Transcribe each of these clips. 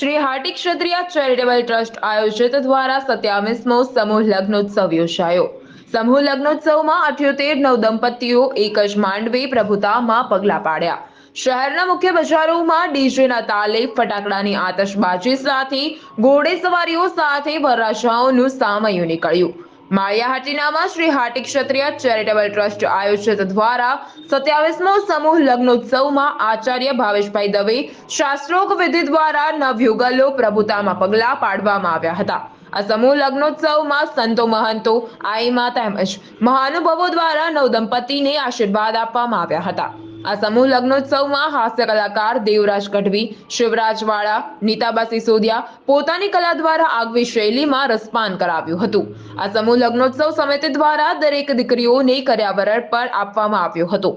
श्री हाटी क्षत्रिय charitable trust आयोजित द्वारा 27मो समूह लग्नोत्सव योजायो। समूह लग्नोत्सव में 78 नवदंपतिओ एक ज मांडवे प्रभुतामां पगला पाड्या। शहरना मुख्य बजारोमां डीजेना ताले फटाकडानी आतशबाजी साथे घोड़ेसवारीओ साथे वरराजाओनुं सामयु નીકળ્યું। માળિયાહાટીનામાં શ્રી હાટી ક્ષત્રિય ચેરિટેબલ ટ્રસ્ટ આયોજિત દ્વારા 27મો સમૂહ લગ્નોત્સવમાં આચાર્ય ભાવેશભાઈ દવે શાસ્ત્રોક્ત વિધિ દ્વારા નવયુગલો પ્રભુતામાં પગલા પાડવામાં આવ્યા હતા। આ સમૂહ લગ્નોત્સવમાં સંતો મહંતો આઈમા તેમજ મહાનુભાવો દ્વારા નવદંપતિને આશીર્વાદ આપવામાં આવ્યા હતા। આ સમૂહ લગ્નોત્સવમાં હાસ્ય કલાકાર દેવરાજ ગઢવી, શિવરાજ વાળા, નીતાબા સિસોદિયા પોતાની કલા દ્વારા આગવી શૈલીમાં રસપાન કરાવ્યું હતું। આ સમૂહ લગ્નોત્સવ સમિતિ દ્વારા દરેક દીકરીઓને કર્યાવરણ પર આપવામાં આવ્યો હતો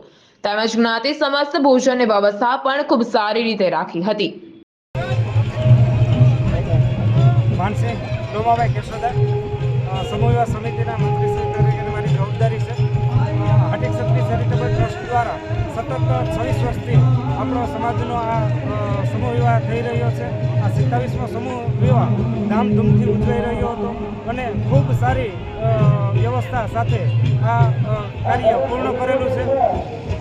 તેમજ જ્ઞાતિ સમસ્ત ભોજનની વ્યવસ્થા પણ ખૂબ સારી રીતે રાખી હતી। માનસિંહ ડોમાભાઈ કેશોદર સમૂહ વિવાહ સમિતિના મંત્રી તરીકે મારી જવાબદારી છે। હાટી ક્ષત્રિય ચેરિટેબલ ટ્રસ્ટ દ્વારા સતત 26 વર્ષથી આપણો સમાજનો આ સમૂહ વિવાહ થઈ રહ્યો છે। આ 27મો સમૂહ વિવાહ ધામધૂમથી ઉજવાઈ રહ્યો હતો અને ખૂબ સારી વ્યવસ્થા સાથે આ કાર્ય પૂર્ણ કરેલું છે।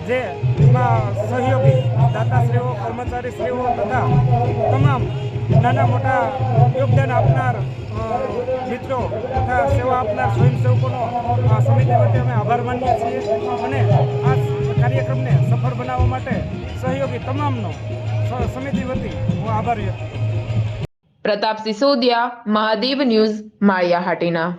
જેમાં સહયોગી દાતાશ્રીઓ, કર્મચારીશ્રીઓ તથા તમામ નાના મોટા યોગદાન આપનાર મિત્રો તથા સેવા આપનાર સ્વયંસેવકોનો આ સમિતિ વતી અમે આભાર માનીએ છીએ અને આ કાર્યક્રમને સફળ બનાવવા માટે સહયોગી તમામનો સમિતિ વતી હું આભાર વ્યક્ત કરું છું। પ્રતાપ સિસોદિયા, મહાદેવ ન્યૂઝ, માળિયાહાટીના।